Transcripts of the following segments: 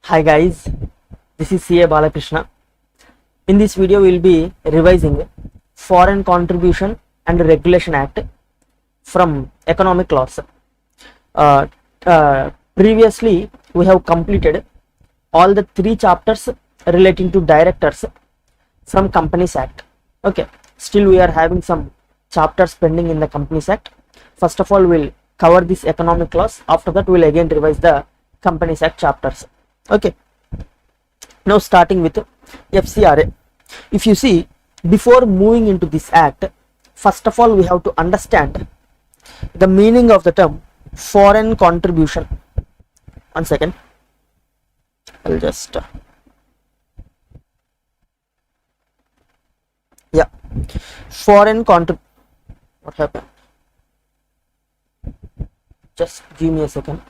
Hi guys, this is CA Balakrishna. In this video, we will be revising Foreign Contribution and Regulation Act from economic laws. Previously, we have completed all the 3 chapters relating to directors from Companies Act. Okay, still we are having some chapters pending in the Companies Act. First of all, we'll cover this economic laws. After that, we'll again revise the Companies Act chapters. Okay, now starting with FCRA. If you see, before moving into this act, first of all we have to understand the meaning of the term foreign contribution. One second, I'll just foreign contrib. What happened? Just give me a second.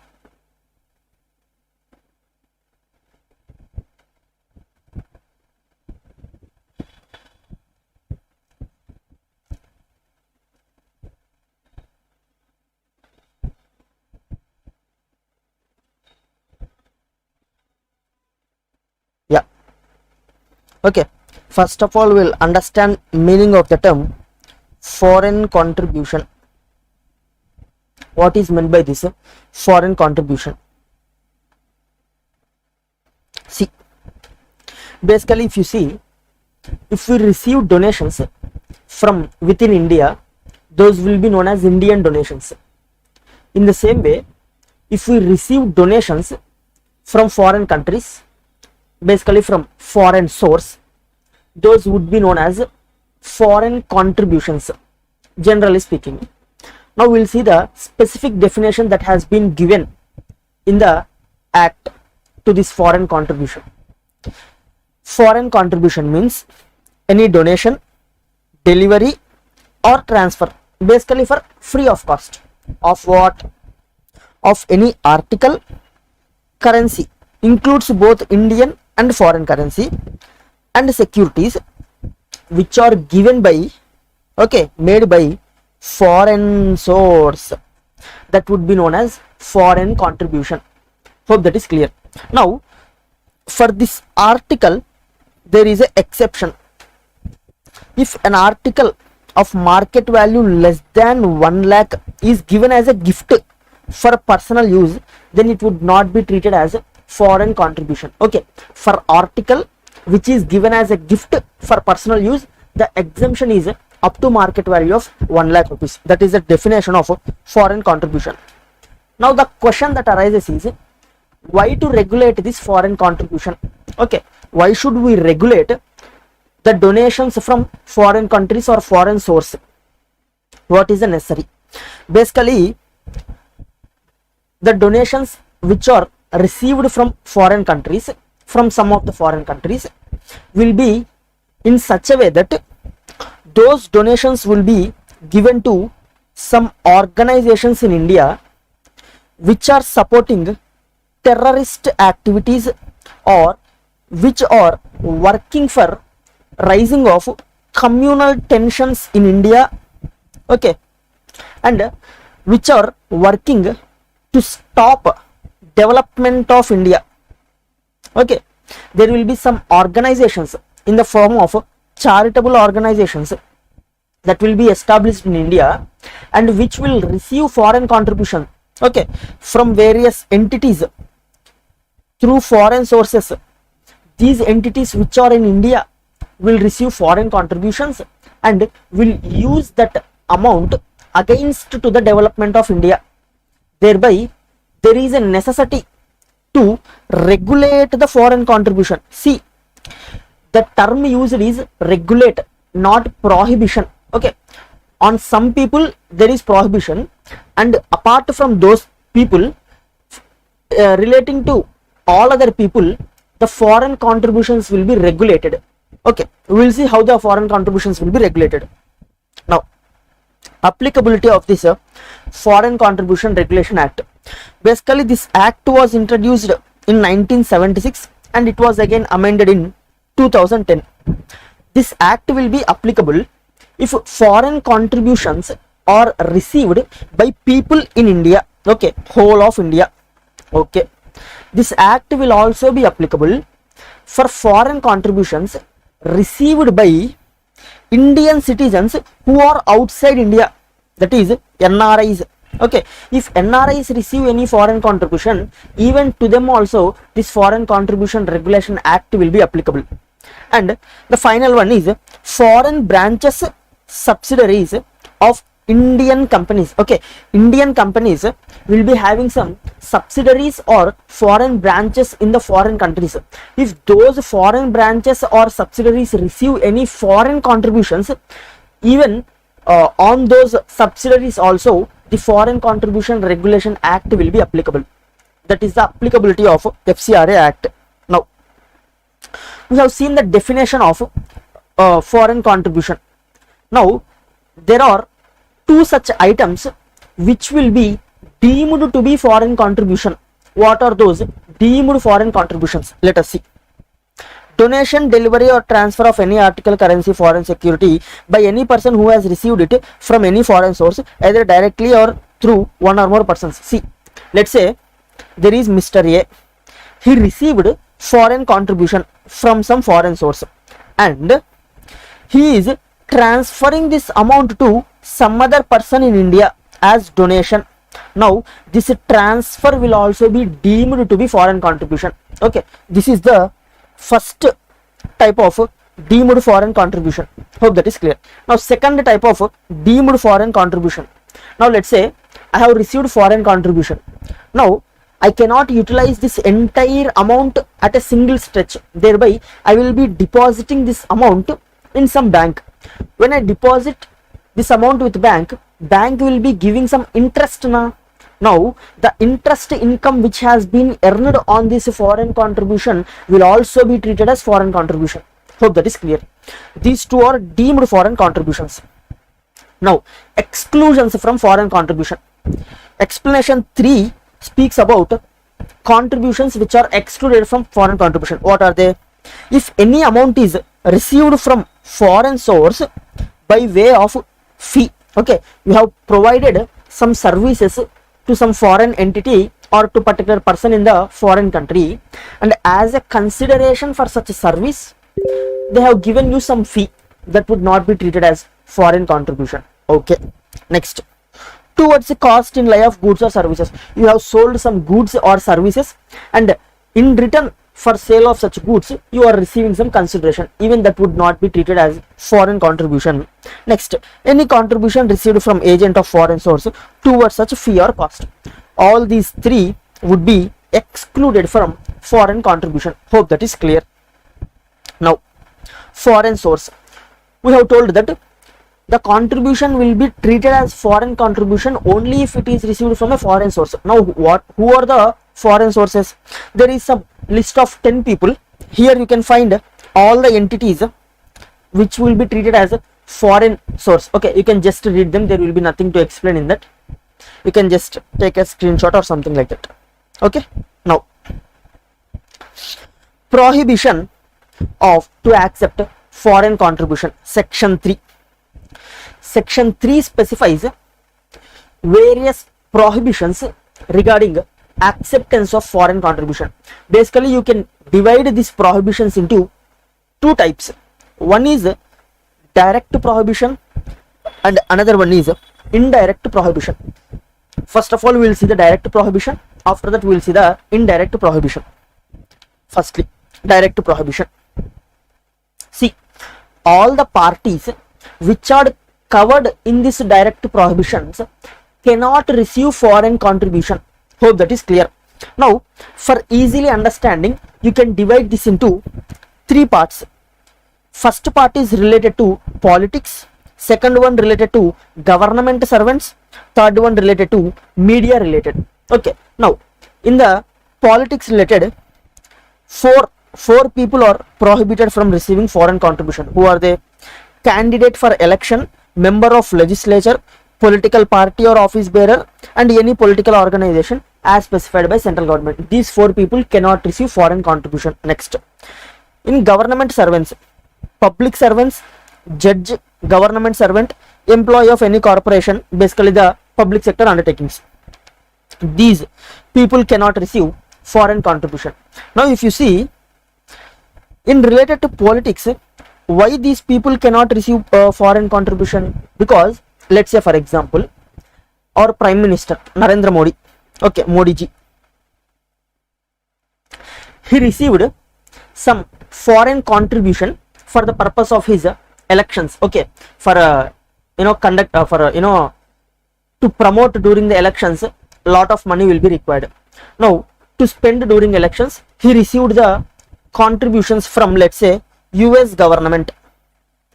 Okay, first of all we'll understand meaning of the term foreign contribution. What is meant by this foreign contribution? See, basically if you see, if we receive donations from within India, those will be known as Indian donations. In the same way, if we receive donations from foreign countries, basically from foreign source, those would be known as foreign contributions, generally speaking. Now we'll see the specific definition that has been given in the act to this foreign contribution. Foreign contribution means any donation, delivery or transfer, basically for free of cost of what? Of any article, currency, includes both Indian and foreign currency, and securities which are given by, made by foreign source, that would be known as foreign contribution. Hope that is clear. Now for this article there is an exception. If an article of market value less than 1 lakh is given as a gift for personal use, then it would not be treated as a foreign contribution. Okay, for article which is given as a gift for personal use, the exemption is up to market value of 1 lakh rupees. That is the definition of foreign contribution. Now the question that arises is, why to regulate this foreign contribution? Okay, why should we regulate the donations from foreign countries or foreign source? What is the necessary? Basically, the donations which are received from foreign countries, from some of the foreign countries, will be in such a way that those donations will be given to some organizations in India which are supporting terrorist activities or which are working for rising of communal tensions in India, and which are working to stop development of India. There will be some organizations in the form of charitable organizations that will be established in India and which will receive foreign contribution from various entities through foreign sources. These entities which are in India will receive foreign contributions and will use that amount against to the development of India. Thereby there is a necessity to regulate the foreign contribution. See, the term used is regulate, not prohibition. On some people there is prohibition, and apart from those people, relating to all other people, the foreign contributions will be regulated. We will see how the foreign contributions will be regulated. Now, applicability of this Foreign Contribution Regulation Act. Basically, this act was introduced in 1976 and it was again amended in 2010. This act will be applicable if foreign contributions are received by people in India, whole of India. This act will also be applicable for foreign contributions received by Indian citizens who are outside India, that is NRIs. Okay, if NRIs receive any foreign contribution, even to them also this foreign contribution regulation act will be applicable. And the final one is foreign branches subsidiaries of Indian companies. Okay, Indian companies will be having some subsidiaries or foreign branches in the foreign countries. If those foreign branches or subsidiaries receive any foreign contributions, even on those subsidiaries also the foreign contribution regulation act will be applicable. That is the applicability of FCRA act. Now we have seen the definition of foreign contribution. Now there are two such items which will be deemed to be foreign contribution. What are those deemed foreign contributions? Let us see. Donation, delivery or transfer of any article, currency, foreign security by any person who has received it from any foreign source, either directly or through one or more persons. See, let's say there is Mr. A. He received foreign contribution from some foreign source and he is transferring this amount to some other person in India as donation. Now this transfer will also be deemed to be foreign contribution. Okay, this is the first type of deemed foreign contribution. Hope that is clear. Now second type of deemed foreign contribution. Now let's say I have received foreign contribution. Now I cannot utilize this entire amount at a single stretch. Thereby I will be depositing this amount in some bank. When I deposit this amount with bank will be giving some interest now. Now the interest income which has been earned on this foreign contribution will also be treated as foreign contribution. Hope that is clear. These two are deemed foreign contributions. Now exclusions from foreign contribution. Explanation 3 speaks about contributions which are excluded from foreign contribution. What are they? If any amount is received from foreign source by way of fee. Okay, you have provided some services to some foreign entity or to particular person in the foreign country, and as a consideration for such a service they have given you some fee, that would not be treated as foreign contribution. Okay, next, towards the cost in lieu of goods or services. You have sold some goods or services and in return for sale of such goods you are receiving some consideration, even that would not be treated as foreign contribution. Next, any contribution received from agent of foreign source towards such fee or cost. All these three would be excluded from foreign contribution. Hope that is clear. Now foreign source, we have told that the contribution will be treated as foreign contribution only if it is received from a foreign source. Now who are the foreign sources? There is some list of 10 people. Here you can find all the entities which will be treated as a foreign source. Okay, you can just read them, there will be nothing to explain in that. You can just take a screenshot or something like that. Okay, now prohibition of to accept foreign contribution. Section 3. Section 3 specifies various prohibitions regarding acceptance of foreign contribution. Basically you can divide these prohibitions into two types. One is direct prohibition and another one is indirect prohibition. First of all we will see the direct prohibition, after that we will see the indirect prohibition. Firstly, direct prohibition. See, all the parties which are covered in this direct prohibitions cannot receive foreign contribution. Hope that is clear. Now for easily understanding you can divide this into three parts. First part is related to politics, second one related to government servants, third one related to media related. Okay, now in the politics related, four people are prohibited from receiving foreign contribution. Who are they? Candidate for election, member of legislature, political party or office bearer, and any political organization as specified by central government. These four people cannot receive foreign contribution. Next, in government servants, public servants, judge, government servant, employee of any corporation, basically the public sector undertakings, these people cannot receive foreign contribution. Now if you see, in related to politics, why these people cannot receive foreign contribution? Because let's say for example, our Prime Minister Narendra Modi, okay, Modi ji, he received some foreign contribution for the purpose of his elections, okay, for conduct for to promote during the elections. A lot of money will be required. Now to spend during elections, he received the contributions from, let's say, US government.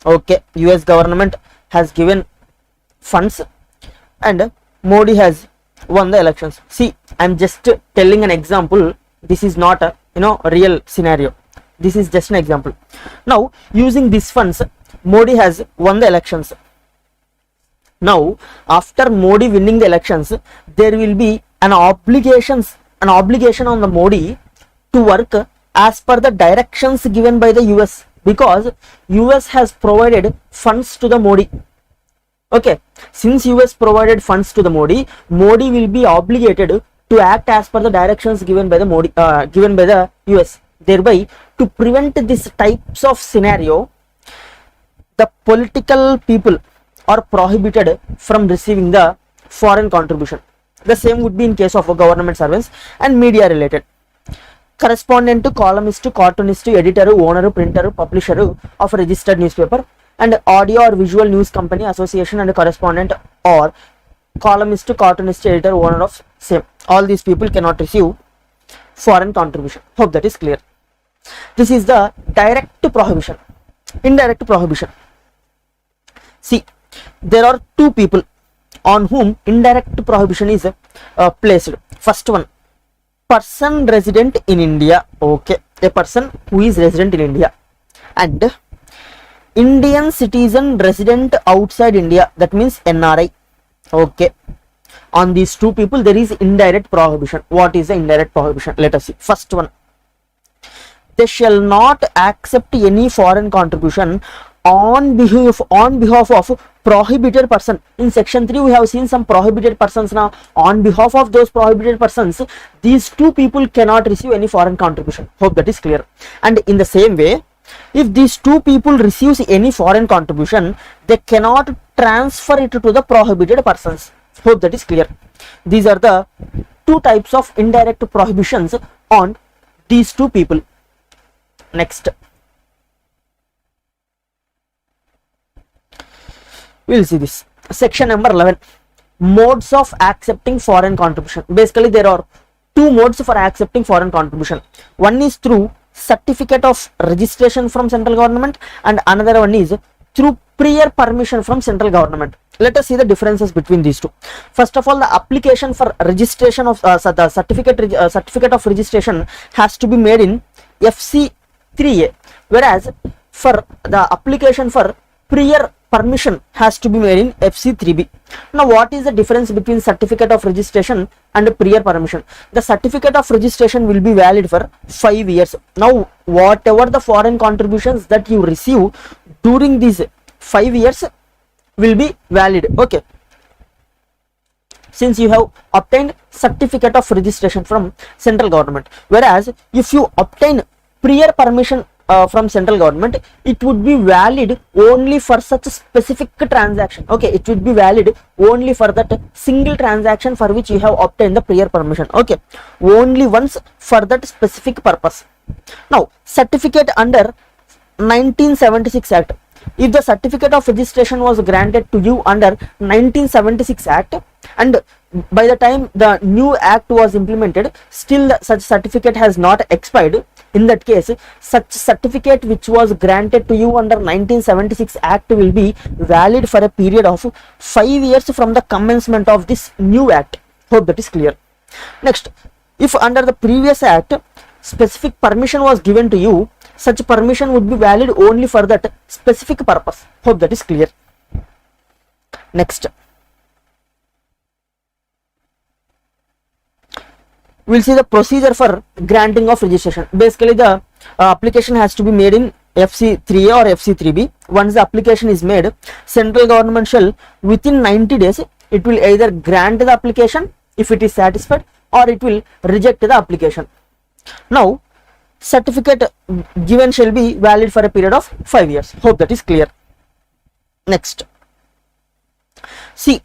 Okay, US government has given funds and Modi has won the elections. See, I'm just telling an example. This is not a real scenario. This is just an example. Now using these funds, Modi has won the elections. Now after Modi winning the elections, there will be an obligation on the Modi to work as per the directions given by the US, because US has provided funds to the Modi. Okay, since US provided funds to the Modi will be obligated to act as per the directions given by the US. Thereby, to prevent this types of scenario, the political people are prohibited from receiving the foreign contribution. The same would be in case of government servants and media related. Correspondent, columnist, cartoonist, editor, owner, printer, publisher of a registered newspaper, and audio or visual news company, association, and correspondent or columnist, cartoonist, editor, owner of same. All these people cannot receive foreign contribution. Hope that is clear. This is the direct prohibition. Indirect prohibition. See, there are two people on whom indirect prohibition is placed. First one, person resident in India. Okay, a person who is resident in India, and Indian citizen resident outside India, that means NRI. Okay, on these two people there is indirect prohibition. What is the indirect prohibition? Let us see. First one, they shall not accept any foreign contribution on behalf of prohibited person. In section 3 we have seen some prohibited persons. Now on behalf of those prohibited persons, these two people cannot receive any foreign contribution. Hope that is clear. And in the same way, if these two people receives any foreign contribution, they cannot transfer it to the prohibited persons. Hope that is clear. These are the two types of indirect prohibitions on these two people. Next, we will see this. Section number 11, modes of accepting foreign contribution. Basically, there are two modes for accepting foreign contribution. One is through certificate of registration from central government, and another one is through prior permission from central government. Let us see the differences between these two. First of all, the application for registration of the certificate of registration has to be made in FCRA, whereas for the application for prior permission has to be made in FC3B. Now what is the difference between certificate of registration and prior permission? The certificate of registration will be valid for 5 years. Now whatever the foreign contributions that you receive during these 5 years will be valid. Okay, since you have obtained certificate of registration from central government, whereas if you obtain prior permission from central government, it would be valid only for such a specific transaction. Okay, it would be valid only for that single transaction for which you have obtained the prior permission. Okay, only once for that specific purpose. Now certificate under 1976 Act. If the certificate of registration was granted to you under 1976 Act, and by the time the new act was implemented, still such certificate has not expired, in that case such certificate which was granted to you under 1976 Act will be valid for a period of 5 years from the commencement of this new act. Hope that is clear. Next, if under the previous act specific permission was given to you, such permission would be valid only for that specific purpose. Hope that is clear. Next, we will see the procedure for granting of registration. Basically, the application has to be made in FC3A or FC3B. Once the application is made, central government shall within 90 days, it will either grant the application if it is satisfied, or it will reject the application. Now certificate given shall be valid for a period of 5 years. Hope that is clear. Next, see,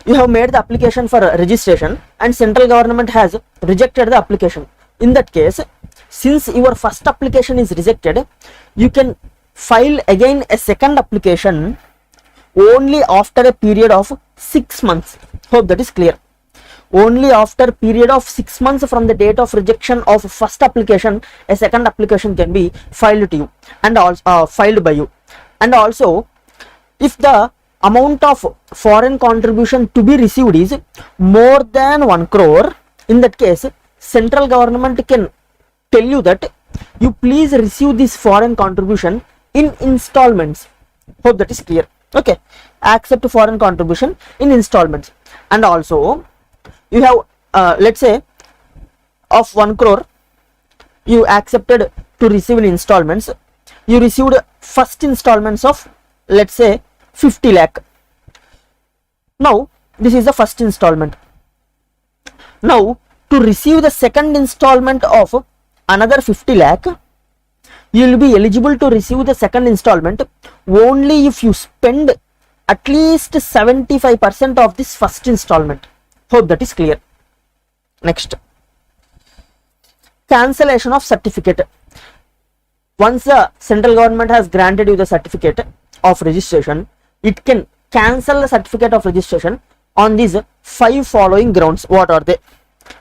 you have made the application for registration and central government has rejected the application. In that case, since your first application is rejected, you can file again a second application only after a period of 6 months. Hope that is clear. Only after period of 6 months from the date of rejection of first application, a second application can be filed to you and also filed by you. And also, if the amount of foreign contribution to be received is more than 1 crore, in that case, central government can tell you that you please receive this foreign contribution in installments. Hope that is clear. Okay, accept foreign contribution in installments. And also, you have let's say of 1 crore you accepted to receive in installments. You received first installments of, let's say, 50 lakh. Now this is the first installment. Now to receive the second installment of another 50 lakh, you will be eligible to receive the second installment only if you spend at least 75% of this first installment. Hope that is clear. Next, cancellation of certificate. Once the central government has granted you the certificate of registration, it can cancel the certificate of registration on these 5 following grounds. What are they?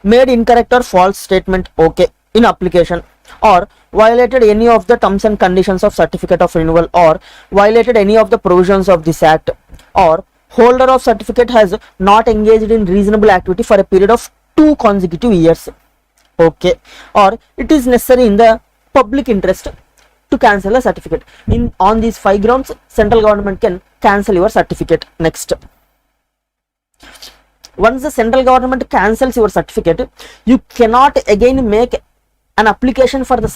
Made incorrect or false statement, okay, in application, or violated any of the terms and conditions of certificate of renewal, or violated any of the provisions of this act, or holder of certificate has not engaged in reasonable activity for a period of 2 consecutive years, okay, or it is necessary in the public interest to cancel a certificate. On these 5 grounds, central government can cancel your certificate. Next, once the central government cancels your certificate, you cannot again make an application for the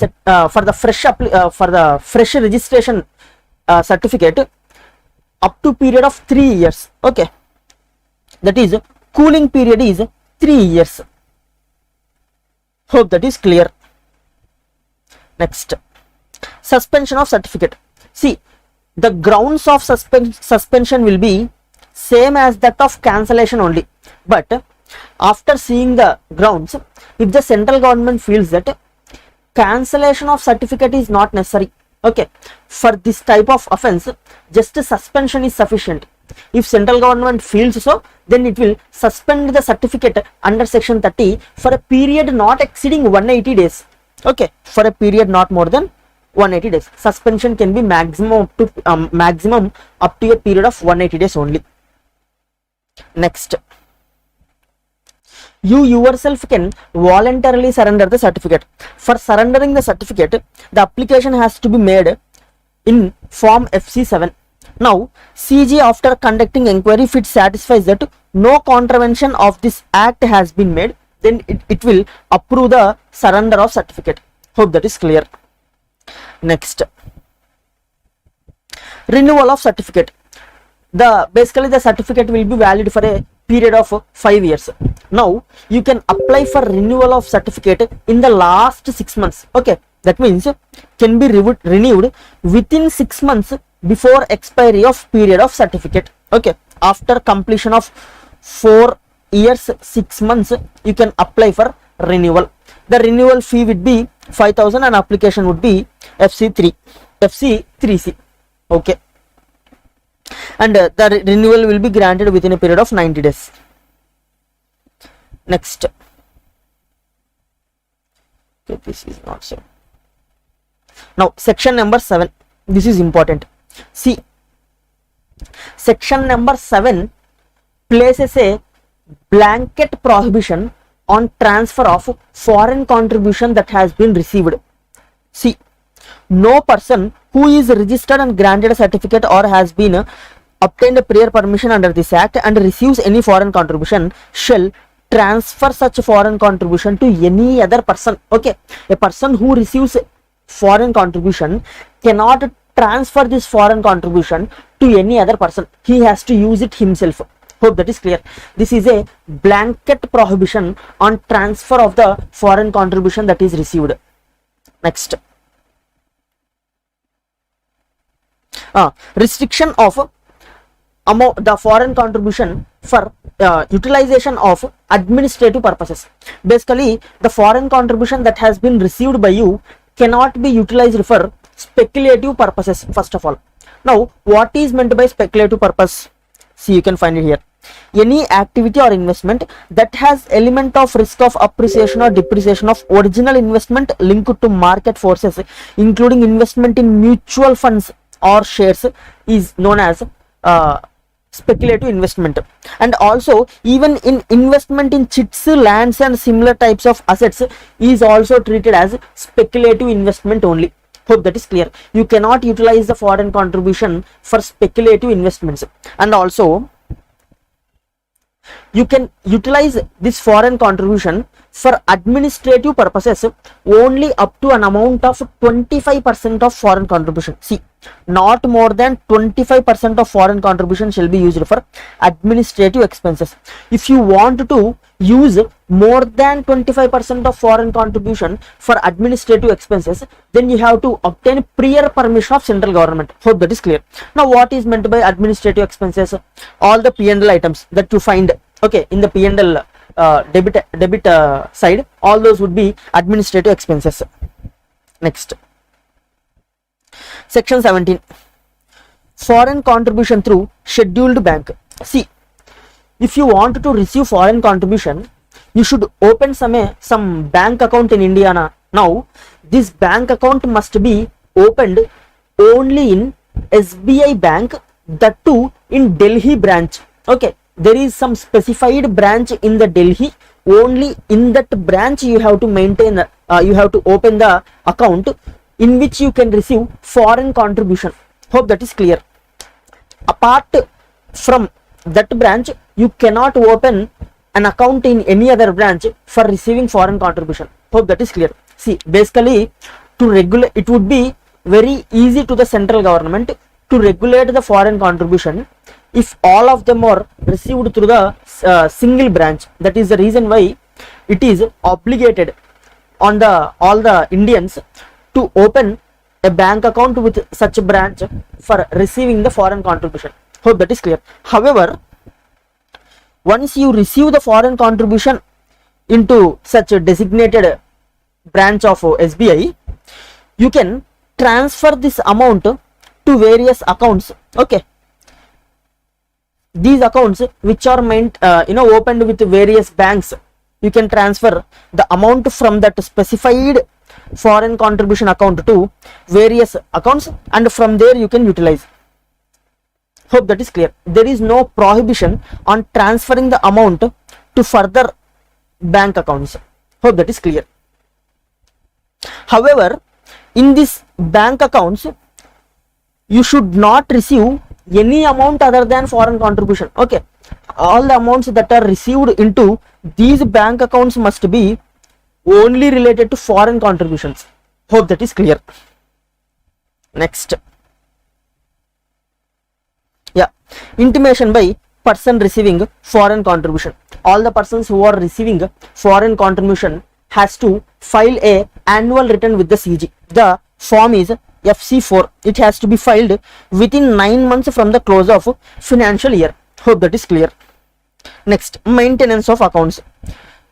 fresh registration certificate up to period of 3 years. Okay, that is, cooling period is 3 years. Hope that is clear. Next, suspension of certificate. See, the grounds of suspension will be same as that of cancellation only, but after seeing the grounds, if the central government feels that cancellation of certificate is not necessary, okay, for this type of offense, just a suspension is sufficient. If central government feels so, then it will suspend the certificate under section 30 for a period not exceeding 180 days. Okay, for a period not more than 180 days. Suspension can be maximum up to a period of 180 days only. Next, you yourself can voluntarily surrender the certificate. For surrendering the certificate, the application has to be made in form FC7. Now, CG, after conducting inquiry, if it satisfies that no contravention of this act has been made, then it will approve the surrender of certificate. Hope that is clear. Next, renewal of certificate. Basically the certificate will be valid for a period of 5 years. Now you can apply for renewal of certificate in the last 6 months. Okay, that means can be renewed within 6 months before expiry of period of certificate. Okay, after completion of 4 years 6 months, you can apply for renewal. The renewal fee would be 5,000 and application would be FC3C. Okay, and the renewal will be granted within a period of 90 days. Next, okay, this is not so. Now section number 7, this is important. See, section number 7 places a blanket prohibition on transfer of foreign contribution that has been received. See, no person who is registered and granted a certificate or has been obtained a prior permission under this act and receives any foreign contribution shall transfer such foreign contribution to any other person. Okay, a person who receives foreign contribution cannot transfer this foreign contribution to any other person. He has to use it himself. Hope that is clear. This is a blanket prohibition on transfer of the foreign contribution that is received. Next, restriction of the foreign contribution for utilization of administrative purposes. Basically, the foreign contribution that has been received by you cannot be utilized for speculative purposes. First of all, now what is meant by speculative purpose? See, you can find it here. Any activity or investment that has element of risk of appreciation or depreciation of original investment linked to market forces, including investment in mutual funds or shares, is known as speculative investment. And also, even in investment in chits, lands and similar types of assets is also treated as speculative investment only. Hope that is clear. You cannot utilize the foreign contribution for speculative investments. And also, you can utilize this foreign contribution for administrative purposes only up to an amount of 25% of foreign contribution. See, not more than 25% of foreign contribution shall be used for administrative expenses. If you want to use more than 25% of foreign contribution for administrative expenses, then you have to obtain prior permission of central government. Hope that is clear. Now, what is meant by administrative expenses? All the P&L items that you find, okay, in the P&L debit side, all those would be administrative expenses. Next, section 17, foreign contribution through scheduled bank. See, if you want to receive foreign contribution, you should open some bank account in India. Now, this bank account must be opened only in SBI bank, that too in Delhi branch. Okay, there is some specified branch in the Delhi. Only in that branch you have to maintain, you have to open the account in which you can receive foreign contribution. Hope that is clear. Apart from that branch, you cannot open an account in any other branch for receiving foreign contribution. Hope that is clear. See, basically, to regulate, it would be very easy to the central government to regulate the foreign contribution if all of them are received through the single branch. That is the reason why it is obligated on all the Indians to open a bank account with such a branch for receiving the foreign contribution. Hope that is clear. However, once you receive the foreign contribution into such a designated branch of SBI, you can transfer this amount to various accounts. Okay, these accounts which are opened with various banks, you can transfer the amount from that specified foreign contribution account to various accounts, and from there you can utilize. Hope that is clear. There is no prohibition on transferring the amount to further bank accounts. Hope that is clear. However, in this bank accounts, you should not receive any amount other than foreign contribution. Okay, all the amounts that are received into these bank accounts must be only related to foreign contributions. Hope that is clear. Next, yeah, intimation by person receiving foreign contribution. All the persons who are receiving foreign contribution has to file a annual return with the CG. The form is FC4. It has to be filed within 9 months from the close of financial year. Hope that is clear. Next, maintenance of accounts.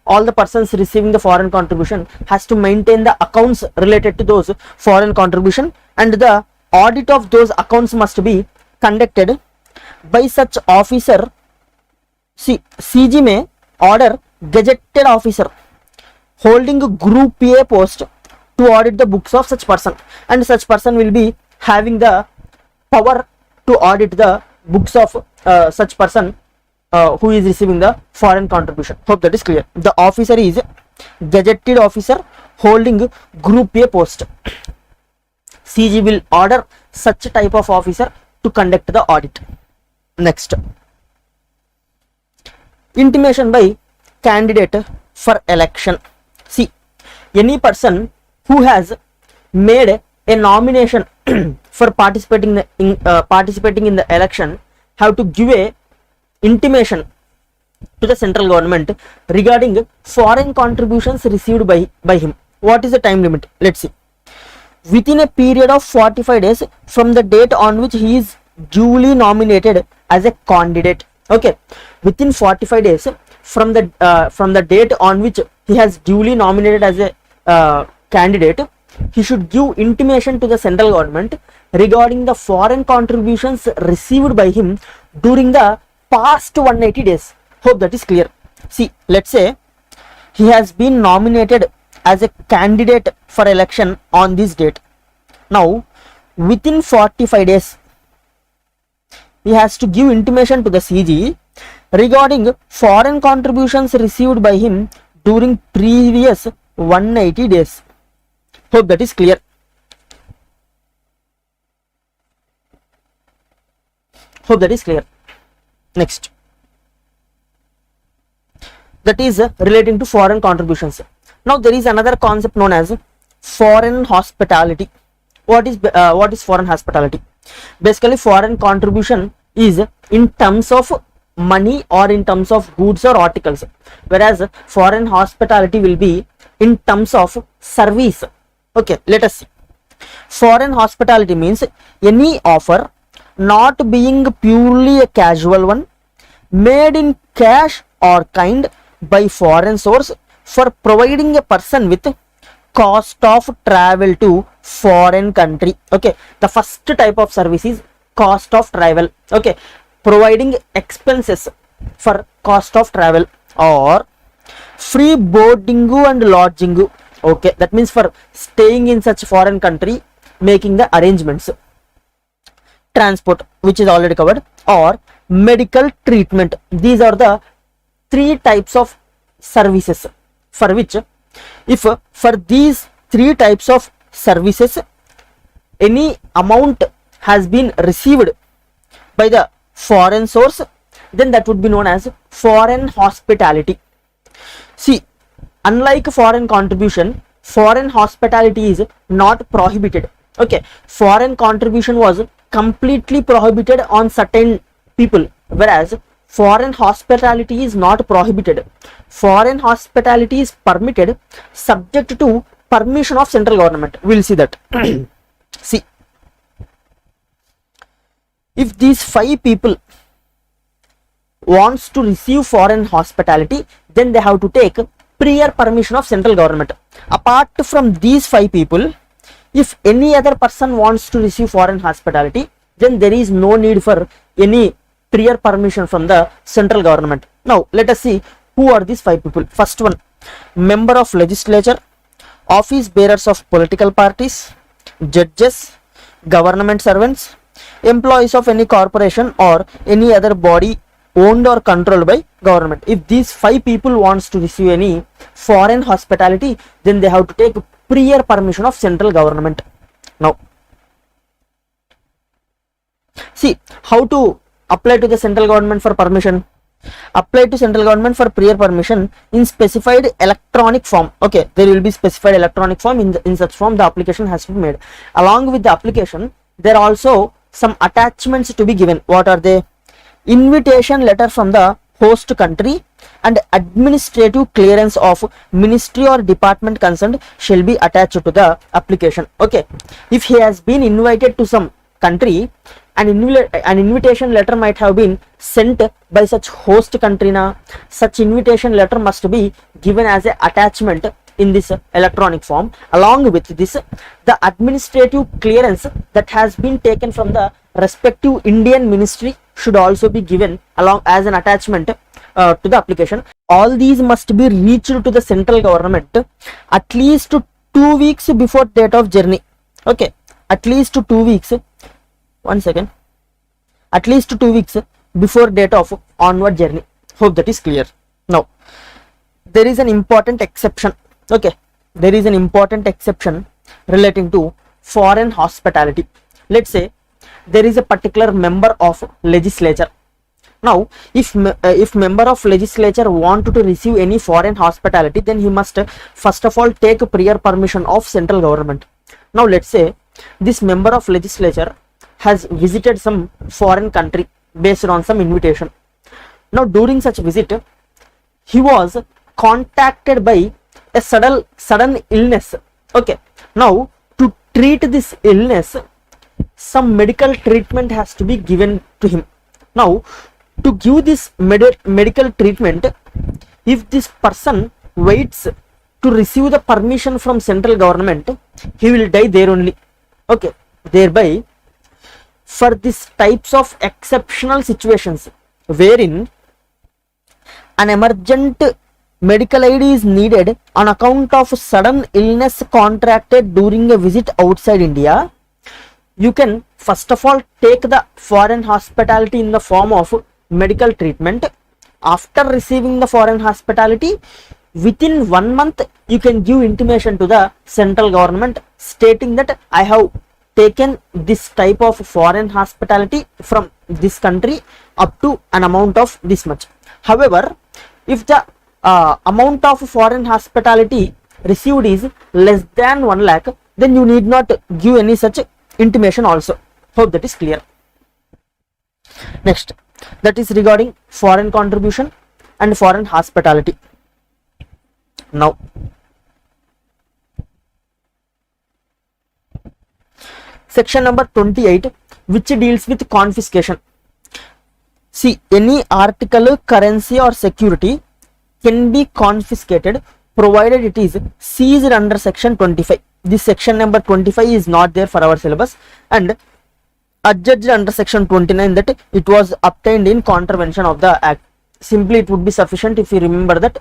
All the persons receiving the foreign contribution has to maintain the accounts related to those foreign contribution, and the audit of those accounts must be conducted by such officer. See, CG may order gazetted officer holding group A post to audit the books of such person, and such person will be having the power to audit the books of such person who is receiving the foreign contribution. Hope that is clear. The officer is gazetted officer holding group A post. CG will order such type of officer to conduct the audit. Next, intimation by candidate for election. See, any person who has made a nomination for participating in the election have to give a intimation to the central government regarding foreign contributions received by him. What is the time limit? Let's see. Within a period of 45 days from the date on which he is duly nominated as a candidate. Okay, within 45 days from the date on which he has duly nominated as a candidate, he should give intimation to the central government regarding the foreign contributions received by him during the past 180 days. Hope that is clear. See, let's say he has been nominated as a candidate for election on this date. Now, within 45 days, he has to give intimation to the CG regarding foreign contributions received by him during previous 180 days. Hope that is clear. Hope that is clear. Next, that is relating to foreign contributions. Now there is another concept known as foreign hospitality. What is foreign hospitality? Basically, foreign contribution is in terms of money or in terms of goods or articles, whereas foreign hospitality will be in terms of service. Okay, let us see. Foreign hospitality means any offer not being purely a casual one, made in cash or kind by foreign source for providing a person with cost of travel to foreign country. Okay, the first type of service is cost of travel. Okay, providing expenses for cost of travel, or free boarding and lodging. Okay, that means for staying in such foreign country, making the arrangements. Transport, which is already covered, or medical treatment. These are the three types of services for which, if for these three types of services any amount has been received by the foreign source, then that would be known as foreign hospitality. See, unlike foreign contribution, foreign hospitality is not prohibited. Okay, foreign contribution was completely prohibited on certain people, whereas foreign hospitality is not prohibited. Foreign hospitality is permitted subject to permission of central government. We'll see that. See, if these 5 people wants to receive foreign hospitality, then they have to take prior permission of central government. Apart from these 5 people, if any other person wants to receive foreign hospitality, then there is no need for any prior permission from the central government. Now let us see who are these 5 people. First one, member of legislature, office bearers of political parties, judges, government servants, employees of any corporation or any other body owned or controlled by government. If these 5 people wants to receive any foreign hospitality, then they have to take prior permission of central government. Now see how to apply to the central government for permission. Apply to central government for prior permission in specified electronic form. Okay, there will be specified electronic form. In such form the application has to be made. Along with the application, there are also some attachments to be given. What are they? Invitation letter from the host country and administrative clearance of ministry or department concerned shall be attached to the application. Okay, if he has been invited to some country, an invitation letter might have been sent by such host country. Such invitation letter must be given as an attachment in this electronic form. Along with this, the administrative clearance that has been taken from the respective Indian ministry should also be given along as an attachment to the application. All these must be reached to the central government at least 2 weeks before date of journey. Okay, at least 2 weeks. At least 2 weeks before date of onward journey. Hope that is clear. Now there is an important exception. Okay, there is an important exception relating to foreign hospitality. Let's say there is a particular member of legislature. Now if member of legislature want to receive any foreign hospitality, then he must first of all take prior permission of central government. Now let's say this member of legislature has visited some foreign country based on some invitation. Now during such visit, he was contacted by a sudden illness. Okay, now to treat this illness, some medical treatment has to be given to him. Now to give this medical treatment, if this person waits to receive the permission from central government, he will die there only. Okay, thereby for these types of exceptional situations wherein an emergent medical aid is needed on account of sudden illness contracted during a visit outside India, you can first of all take the foreign hospitality in the form of medical treatment. After receiving the foreign hospitality, within 1 month you can give intimation to the central government stating that I have taken this type of foreign hospitality from this country up to an amount of this much. However, if the amount of foreign hospitality received is less than 1 lakh, then you need not give any such intimation also. Hope that is clear. Next, that is regarding foreign contribution and foreign hospitality. Now section number 28, which deals with confiscation. See, any article, currency or security can be confiscated provided it is seized under section 25. This section number 25 is not there for our syllabus, and adjudged under section 29 that it was obtained in contravention of the act. Simply it would be sufficient if you remember that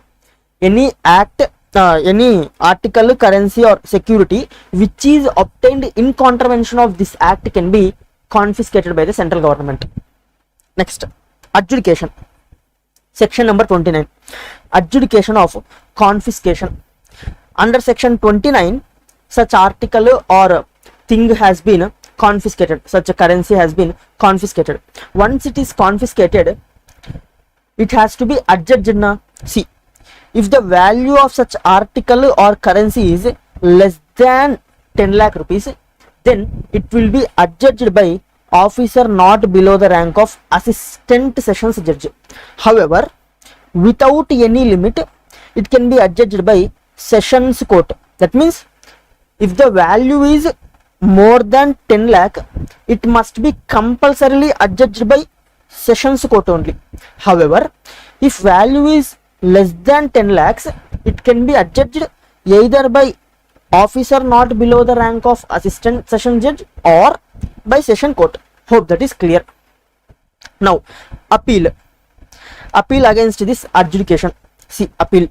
any act, any article, currency or security which is obtained in contravention of this act can be confiscated by the central government. Next, adjudication. Section number 29, adjudication of confiscation. Under section 29, such article or thing has been confiscated, such a currency has been confiscated. Once it is confiscated, it has to be adjudged. See, if the value of such article or currency is less than 10 lakh rupees, then it will be adjudged by officer not below the rank of assistant sessions judge. However, without any limit, it can be adjudged by sessions court. That means if the value is more than 10 lakh, it must be compulsorily adjudged by sessions court only. However, if value is less than 10 lakhs, it can be adjudged either by officer not below the rank of assistant session judge or by session court. Hope that is clear. Now, appeal against this adjudication. See, appeal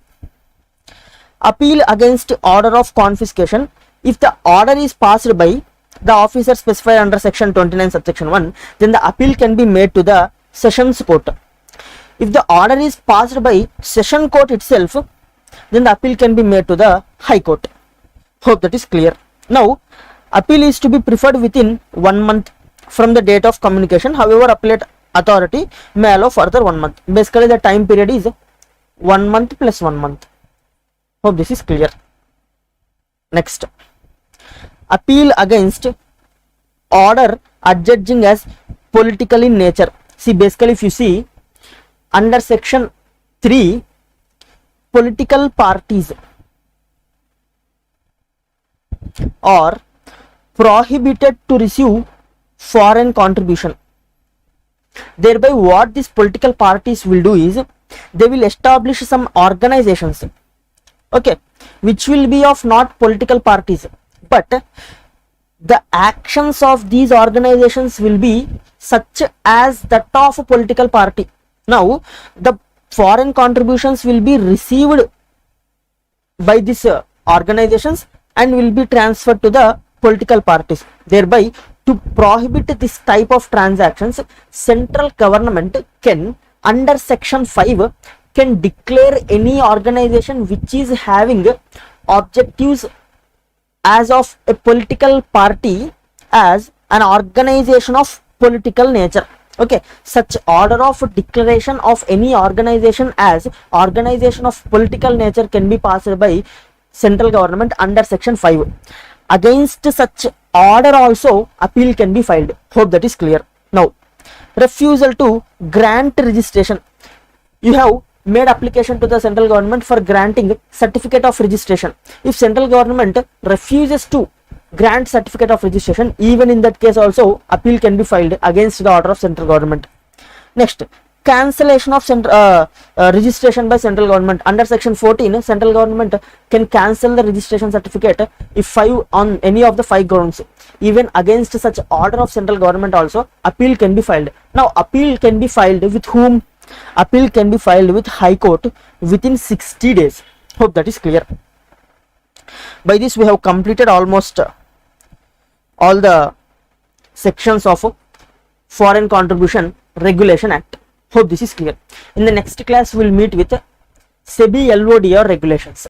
against order of confiscation. If the order is passed by the officer specified under section 29 subsection 1, then the appeal can be made to the sessions court. If the order is passed by session court itself, then the appeal can be made to the high court. Hope that is clear. Now, appeal is to be preferred within 1 month from the date of communication. However, appellate authority may allow further 1 month. Basically, the time period is 1 month plus 1 month. Hope this is clear. Next, appeal against order adjudging as political in nature. See, basically if you see under section 3, political parties are prohibited to receive foreign contribution. Thereby what these political parties will do is they will establish some organizations, okay, which will be of not political parties, but the actions of these organizations will be such as that of a political party. Now, the foreign contributions will be received by these organizations and will be transferred to the political parties. Thereby, to prohibit this type of transactions, central government can, under section 5, can declare any organization which is having objectives as of a political party as an organization of political nature. Okay, such order of declaration of any organization as organization of political nature can be passed by central government under section 5. Against such order also appeal can be filed. Hope that is clear. Now, refusal to grant registration. you have made application to the central government for granting certificate of registration. If central government refuses to grant certificate of registration, even in that case also appeal can be filed against the order of central government. Next, cancellation of registration by central government. Under section 14, central government can cancel the registration certificate if on any of the 5 grounds. Even against such order of central government also appeal can be filed. Now appeal can be filed with whom? Appeal can be filed with High Court within 60 days. Hope that is clear. By this we have completed almost all the sections of Foreign Contribution Regulation Act. Hope this is clear. In the next class we will meet with SEBI LODR regulations.